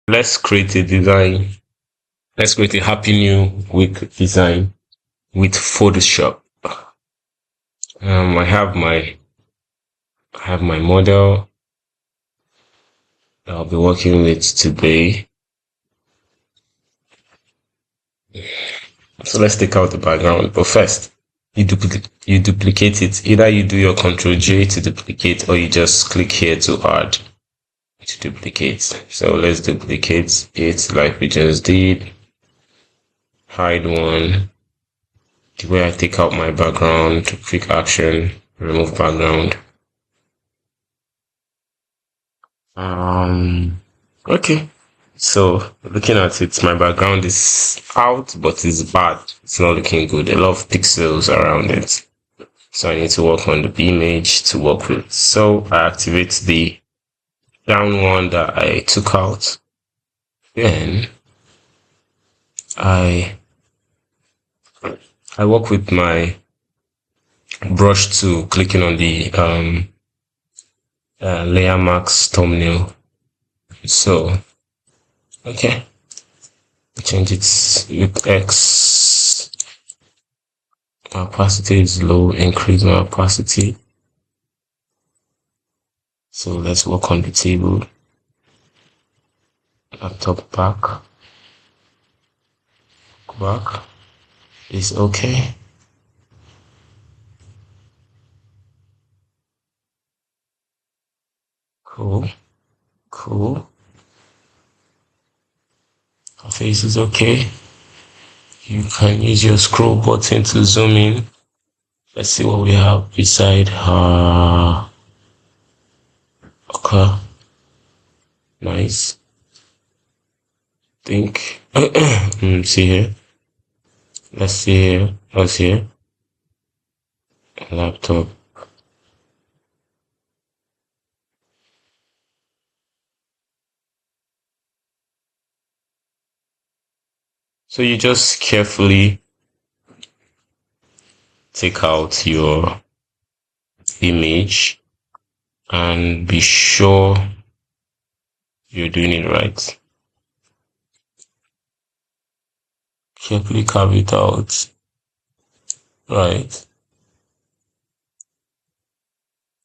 let's create a design. Let's create a Happy New Week design with Photoshop. I have my model that I'll be working with today. So let's take out the background. But first, you duplicate it. Either you do your Control J to duplicate, or you just click here to add to duplicate. So let's duplicate it like we just did. Hide one. The way I take out my background, quick action, remove background. Okay. So looking at it, my background is out, but it's bad. It's not looking good. A lot of pixels around it. So I need to work on the image to work with. So I activate the down one that I took out. Then I work with my brush tool, clicking on the layer max thumbnail. So okay, change it with X. My opacity is low, increase my opacity. So let's work on the table. Laptop back is okay. Cool. Our face is okay. You can use your scroll button to zoom in. Let's see what we have beside her. Okay. Nice. Think. See here. Let's see here. What's here? Laptop. So you just carefully take out your image and be sure you're doing it right. Carefully carve it out. Right.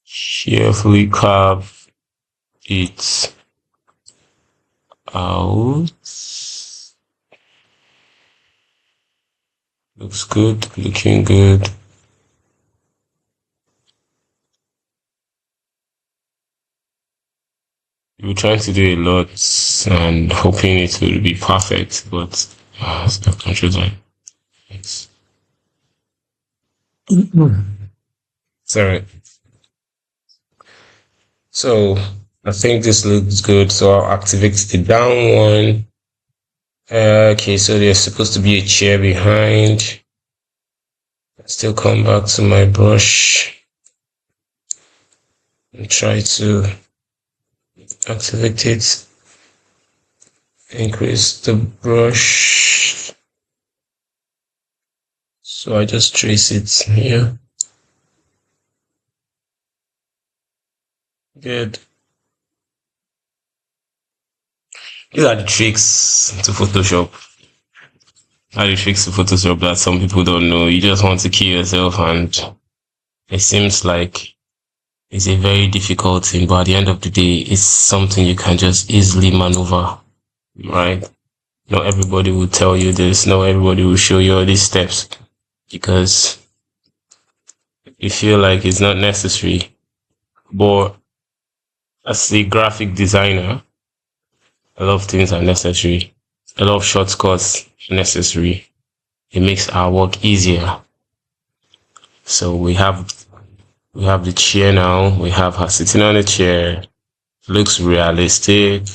Carefully carve it out. Looks good, looking good. We're trying to do a lot and hoping it will be perfect, but stop control time. Thanks. Sorry. So I think this looks good. So I'll activate the down one. Okay, so there's supposed to be a chair behind. Still come back to my brush and try to activate it. Increase the brush. So I just trace it here. Good. These are the tricks to Photoshop. Are the tricks to Photoshop that some people don't know. You just want to kill yourself, and it seems like it's a very difficult thing, but at the end of the day, it's something you can just easily maneuver, right? Not everybody will tell you this, not everybody will show you all these steps because you feel like it's not necessary. But as a graphic designer, a lot of things are necessary. A lot of shortcuts are necessary. It makes our work easier. So we have the chair now. We have her sitting on the chair. Looks realistic.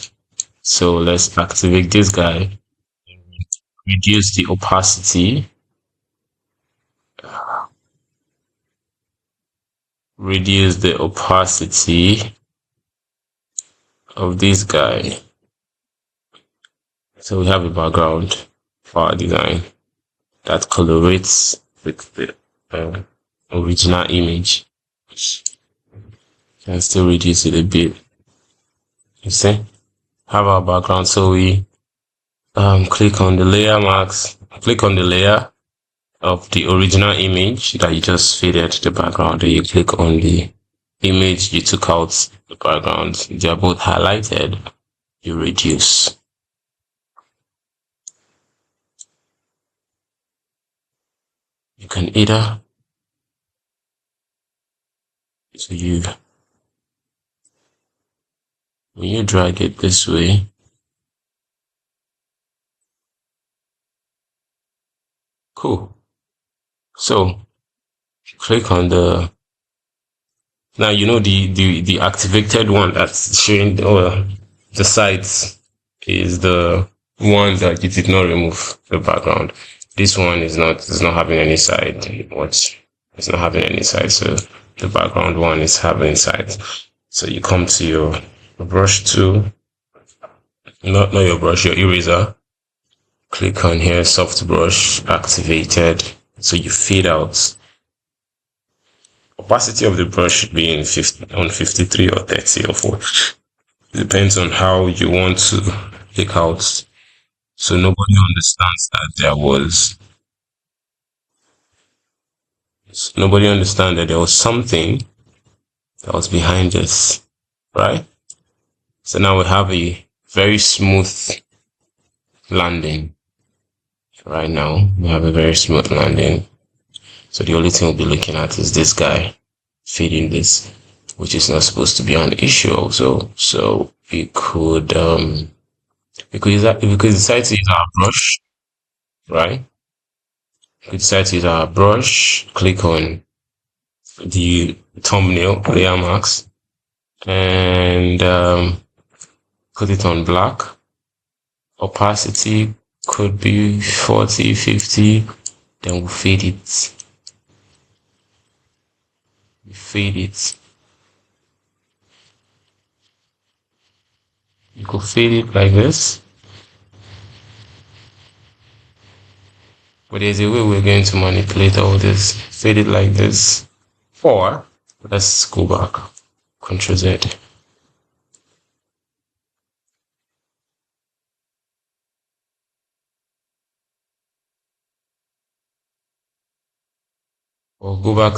So let's activate this guy. Reduce the opacity. Reduce the opacity of this guy. So we have a background for our design that correlates with the original image. Can still reduce it a bit. You see? have our background. So we click on the layer mask, click on the layer of the original image that you just faded the background. Then you click on the image you took out the background. They are both highlighted. You reduce. You can either when you drag it this way, cool. So click on the now the activated one that's showing the sides is the one that you did not remove the background. This one is not having any side. Watch, it's not having any side. So the background one is having sides. So you come to your brush tool, not your brush, your eraser. Click on here, soft brush activated. So you fade out. Opacity of the brush should be on 53 or 30 or 4. Depends on how you want to take out. So nobody understands that there was something that was behind this, right? So now we have a very smooth landing. Right now, we have a very smooth landing. So the only thing we'll be looking at is this guy feeding this, which is not supposed to be an issue also. So we could decide to use our brush, right? We decide to use our brush, click on the thumbnail layer mask and put it on black. Opacity could be 40, 50, then we'll fade it. You could fade it like this. But there's a way we're going to manipulate all this. Fade it like this. Or let's go back. Ctrl Z. Or go back.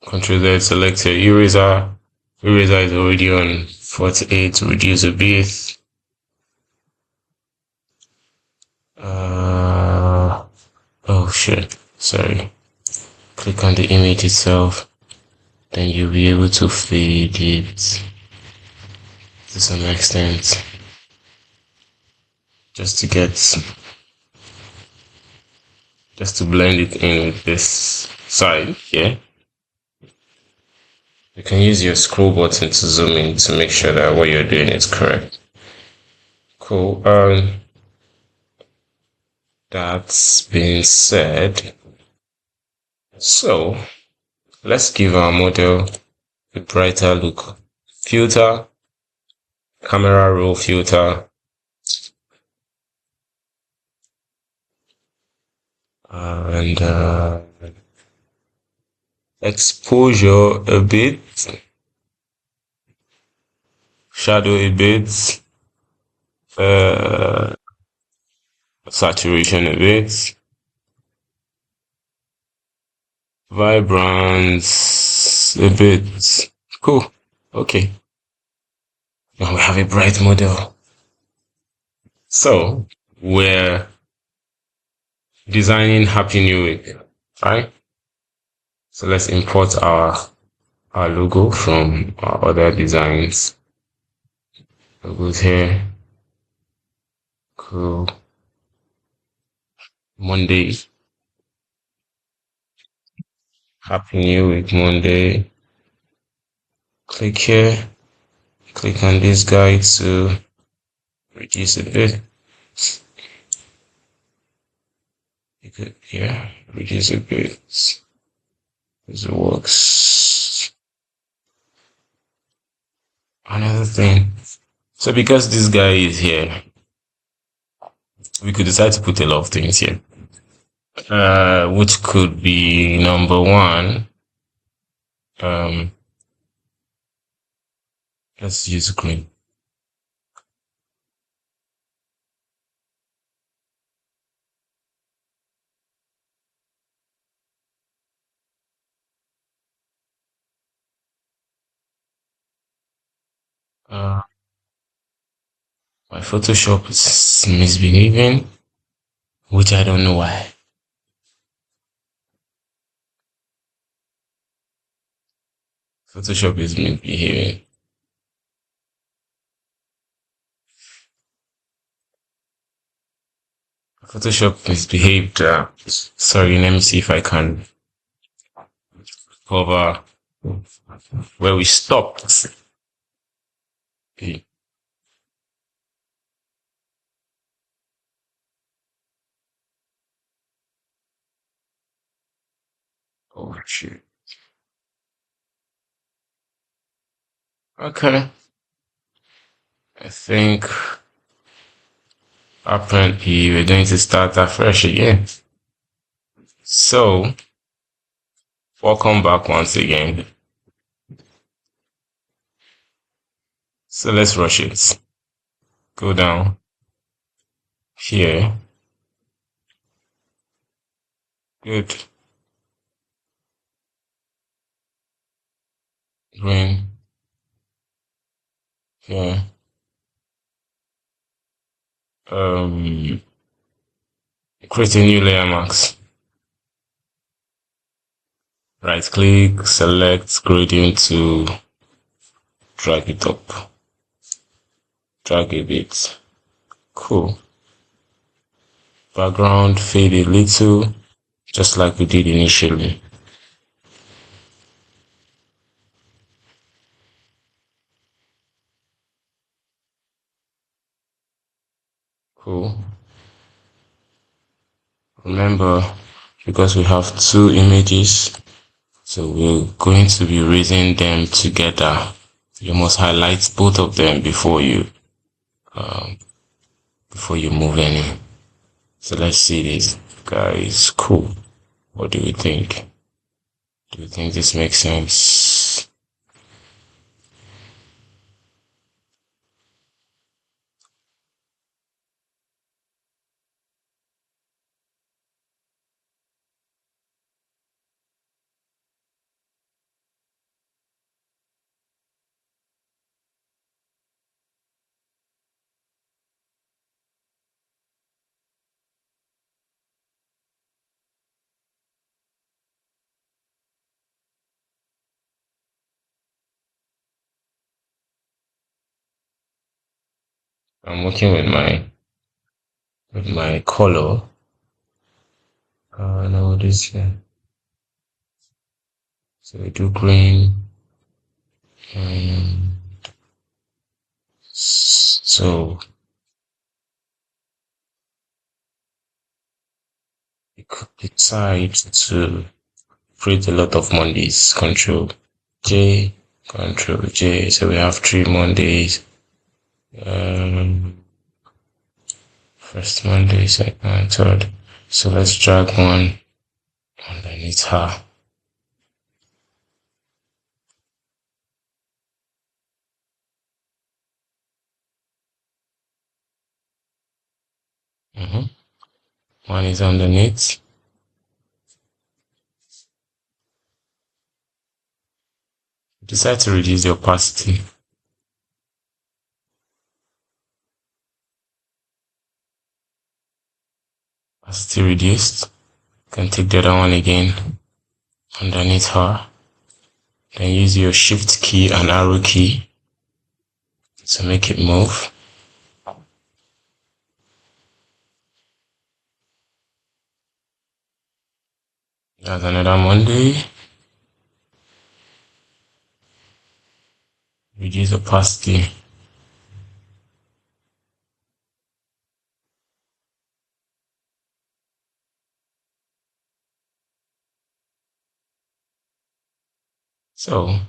Ctrl Z, select your eraser. Eraser is already on 48, reduce a bit. Oh shit, sorry. Click on the image itself, then you'll be able to fade it to some extent. Just to blend it in with this side here. You can use your scroll button to zoom in to make sure that what you're doing is correct. Cool. That's been said. So let's give our model a brighter look. Filter, camera roll filter. And exposure a bit, shadow a bit, saturation a bit, vibrance a bit. Cool. Okay. Now we have a bright model. So we're designing Happy New Week, right? So let's import our logo from our other designs. Logos here. Cool. Monday. Happy New Week Monday. Click here. Click on this guy to reduce a bit. You could reduce a bit. This works. Another thing. So because this guy is here, we could decide to put a lot of things here. Which could be number one. Let's use green. Uh, my Photoshop is misbehaving, which I don't know why. Photoshop is misbehaving. Photoshop misbehaved. Sorry, let me see if I can cover where we stopped. Okay. Oh, shoot. Okay. I think apparently we're going to start afresh again. So, welcome back once again. So let's rush it. Go down here. Good. Green. Here. Um, create a new layer mask. Right click, select gradient to drag it up. Drag a bit. Cool. Background fade a little, just like we did initially. Cool. Remember, because we have two images, so we're going to be raising them together. You must highlight both of them um, before you move any. So let's see this, guys. Cool. What do you think? Do you think this makes sense? I'm working with my color. No, this here. So we do green. Um, so we could decide to create a lot of Mondays. Control J, Control J. So we have 3 Mondays. Um, first Monday, second, third. So let's drag one underneath her. Mhm. One is underneath. Decide to reduce the opacity. Opacity reduced. Can take the other one again underneath her. Then use your shift key and arrow key to make it move. That's another Monday. Reduce opacity. So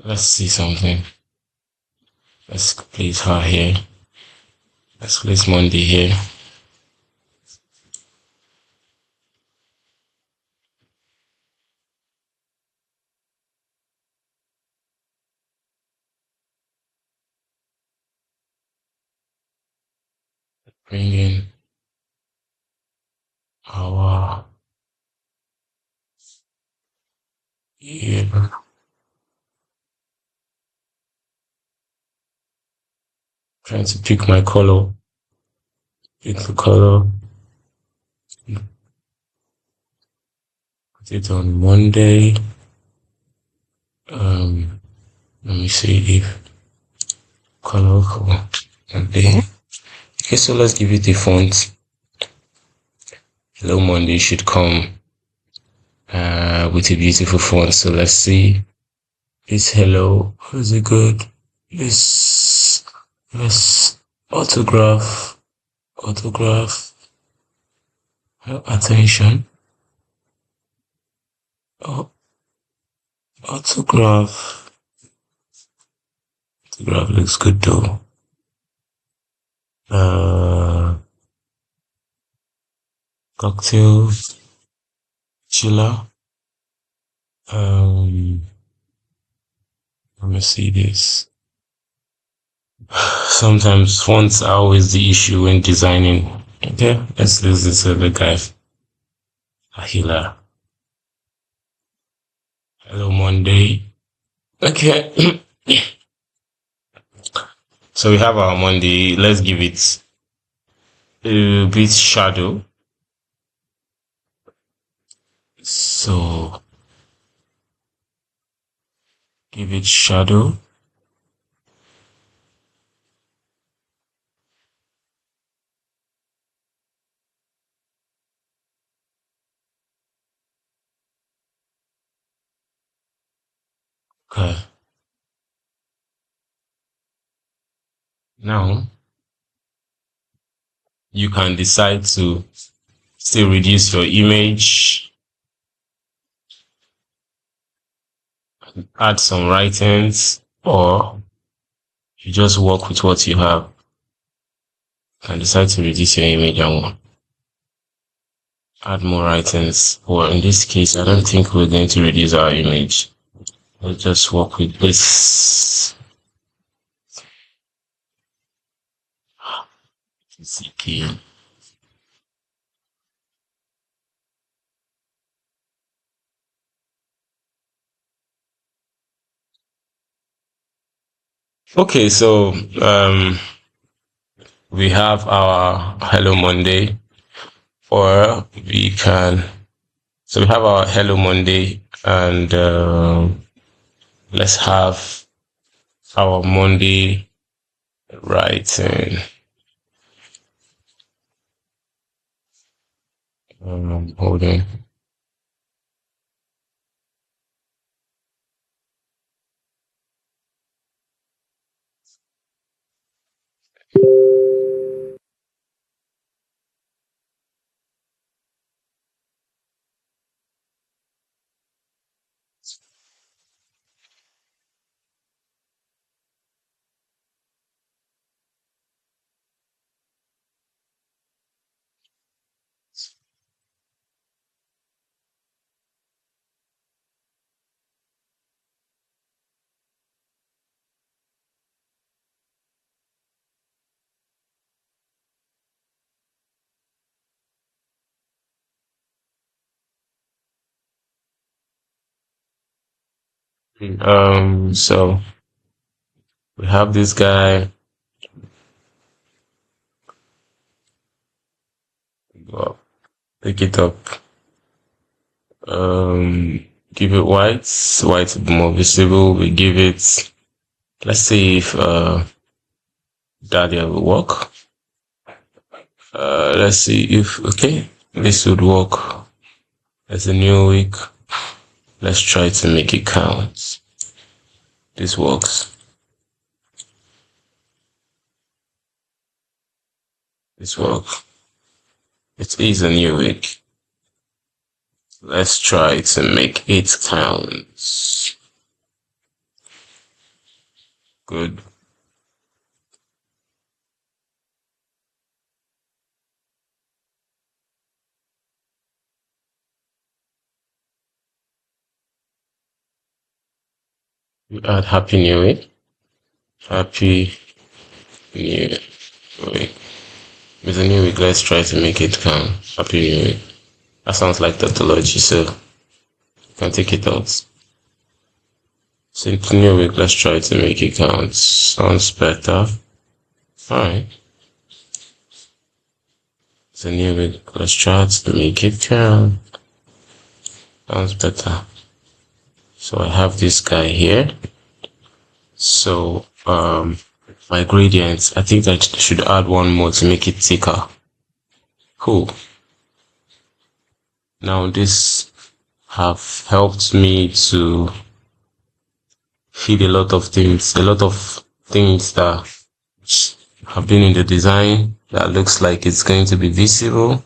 let's see something. Let's place her here. Let's place Monday here. Bring in our year. Trying to pick my color. Pick the color. Put it on Monday. Let me see if color Monday. Okay, so let's give it a font. Hello Monday should come with a beautiful font. So let's see. This hello, is it good? This autograph. Attention. Oh, autograph. Autograph looks good though. Cocktail chiller. Let me see this. Sometimes fonts are always the issue when designing. Okay, let's lose this other guy. Ahila. Hello Monday. Okay. So we have our Monday. Let's give it a bit shadow. So give it shadow. Okay. Now you can decide to still reduce your image, add some writings, or you just work with what you have. You can decide to reduce your image and add more writings. Or in this case, I don't think we're going to reduce our image. Let's just work with this. CK. Okay, so we have our Hello Monday, or we can. So we have our Hello Monday, and let's have our Monday writing. Hold on. So we have this guy. Well, pick it up. Give it white. White to be more visible. We give it. Let's see if Dahlia will work. Let's see if okay. This would work. It's a new week. Let's try to make it count. This works. This works. It is a new week. Let's try to make it count. Good. We add Happy New Week. Happy New Week. With a new week, let's try to make it count. Happy New Week. That sounds like tautology, so you can take it out. So it's new week, let's try to make it count. Sounds better. Alright. So anyway, let's try to make it count. Sounds better. So I have this guy here. So my gradients, I think I should add one more to make it thicker. Cool. Now this have helped me to feed a lot of things that have been in the design that looks like it's going to be visible,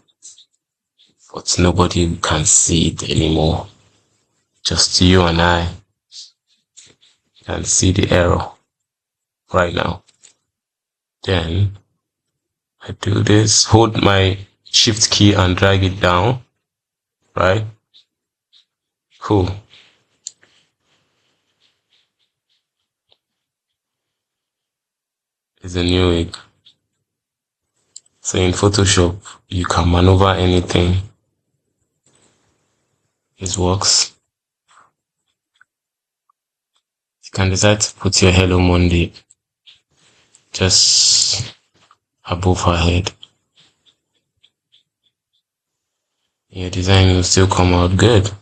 but nobody can see it anymore. Just you and I can see the error right now. Then I do this, hold my shift key and drag it down, right? Cool. It's a new wig. So in Photoshop, you can maneuver anything. It works. You can decide to put your Hello Monday just above her head. Your design will still come out good.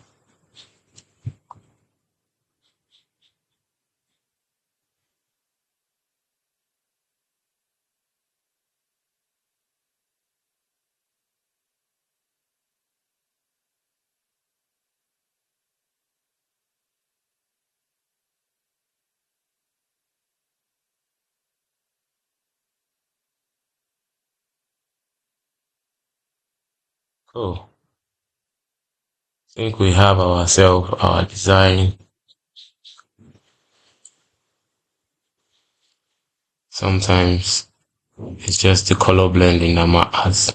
Cool. I think we have ourselves, our design. Sometimes it's just the color blending that matters.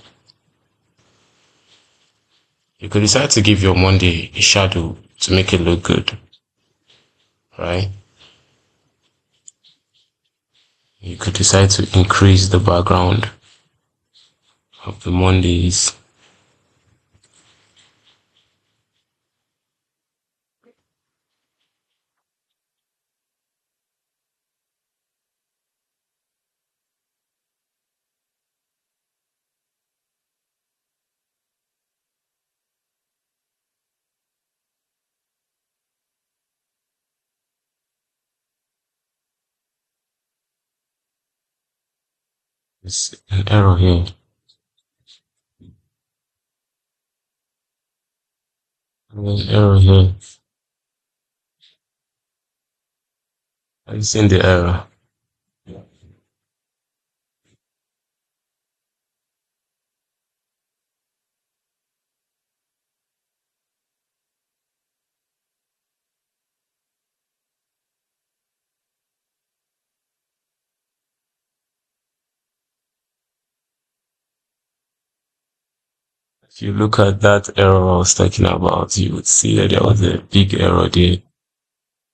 You could decide to give your Monday a shadow to make it look good, right? You could decide to increase the background of the Mondays. There's an error here. There's an error here. I've seen the error. If you look at that error I was talking about, you would see that there was a big error there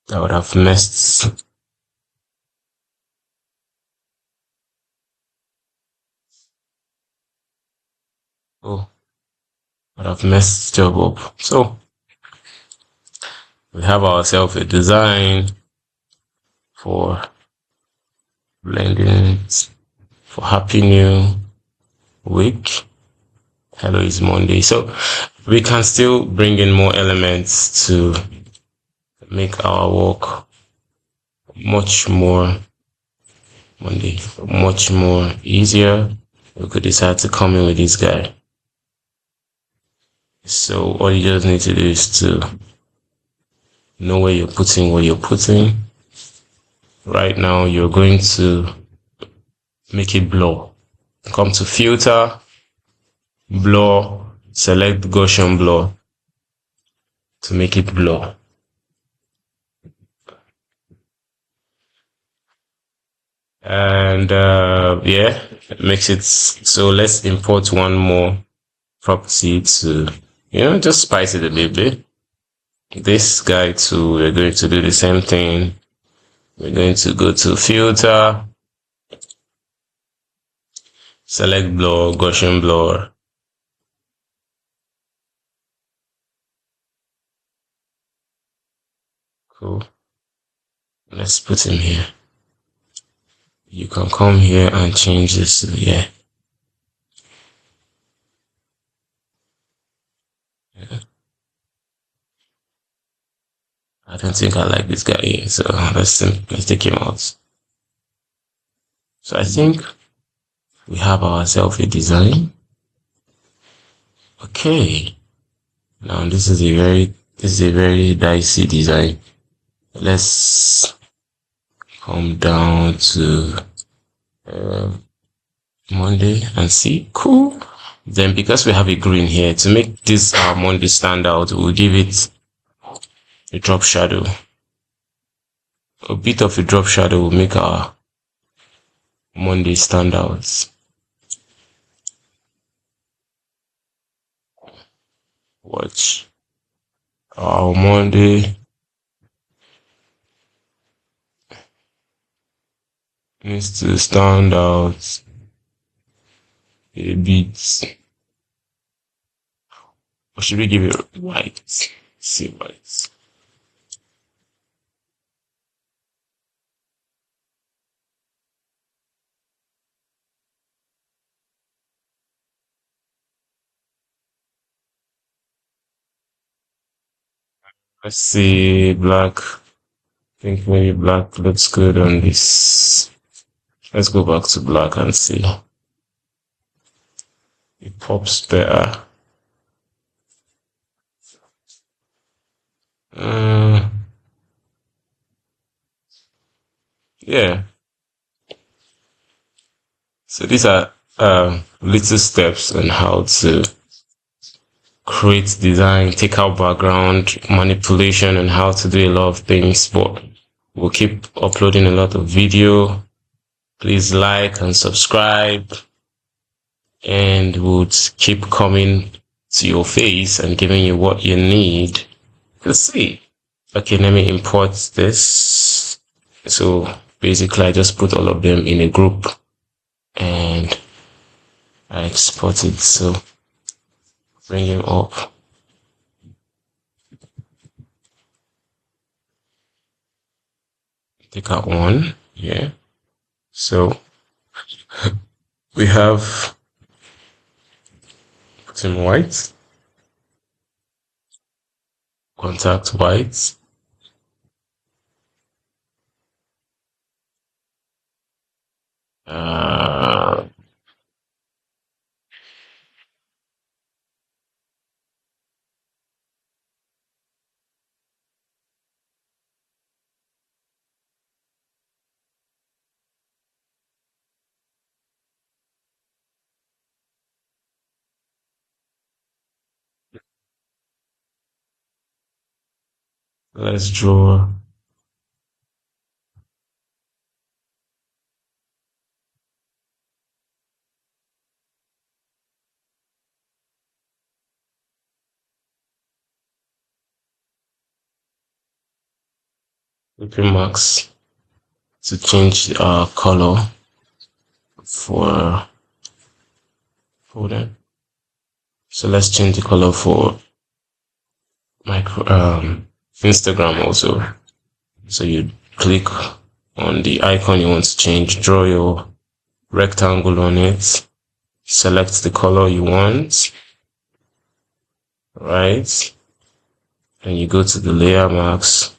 that would have messed. Oh, would have messed the job up. So we have ourselves a design for blending for Happy New Week. Hello is Monday. So we can still bring in more elements to make our work much more Monday, much more easier. We could decide to come in with this guy. So all you just need to do is to know where you're putting what you're putting. Right now, you're going to make it blur. Come to filter, blur, select Gaussian blur to make it blur. And yeah, it makes it so. Let's import one more property to, just spice it a little bit. This guy too, we're going to do the same thing. We're going to go to filter, select blur, Gaussian blur. Cool. Let's put him here. You can come here and change this. Yeah. I don't think I like this guy here, so let's take him out. So I think we have ourselves a design. Okay. Now this is a very dicey design. Let's come down to uh, Monday and see. Cool. Then because we have a green here, to make this Monday stand out, we'll give it a drop shadow. A bit of a drop shadow will make our Monday stand out. Watch. Our Monday needs to stand out a bit. Or should we give it white? Let's see white. Let's see black. I think maybe black looks good on this. Let's go back to black and see. It pops better. Uh, yeah. So these are little steps on how to create design, take out background, manipulation, and how to do a lot of things. But we'll keep uploading a lot of video. Please like and subscribe, and we'll keep coming to your face and giving you what you need to see. Okay, let me import this. So basically, I just put all of them in a group and I export it. So bring him up. Take out one. Yeah. So we have put him white. Contact white. Let's draw clipping marks to change color for them. So let's change the color for Instagram also. So you click on the icon you want to change, draw your rectangle on it, select the color you want, right? And you go to the layer marks.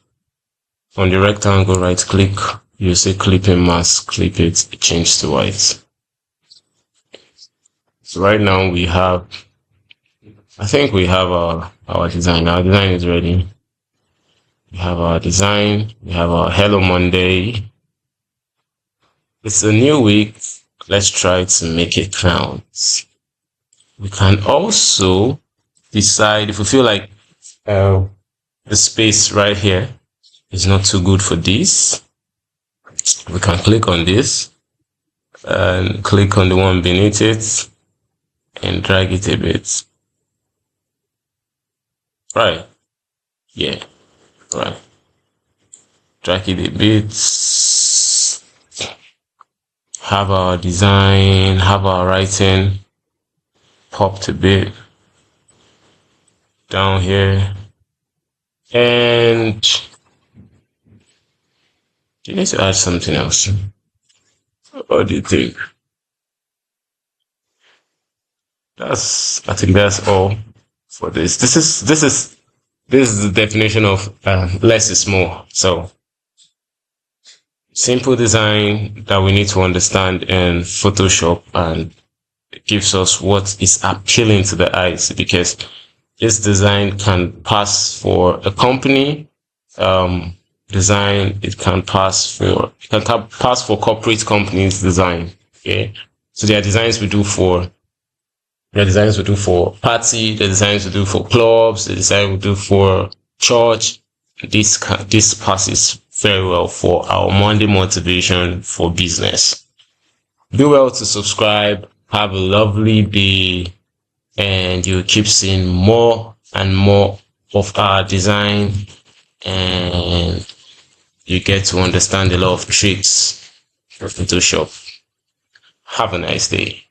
On the rectangle, right click, you say clipping mask, clip it, change to white. So right now I think we have our design. Our design is ready. We have our design. We have our Hello Monday. It's a new week. Let's try to make it count. We can also decide if we feel like the space right here is not too good for this. We can click on this and click on the one beneath it and drag it a bit. Right. Yeah. Right. Drag it a bit. Have our design, have our writing popped a bit down here. And you need to add something else. What do you think? I think that's all for this. This is the definition of less is more. So simple design that we need to understand in Photoshop, and it gives us what is appealing to the eyes, because this design can pass for a company design. It can pass for corporate companies design. Okay, so there are designs we do for the designs we do for party, the designs we do for clubs, the design we do for church. This passes very well for our Monday motivation for business. Do well to subscribe. Have a lovely day, and you'll keep seeing more and more of our design, and you get to understand a lot of tricks of Photoshop. Have a nice day.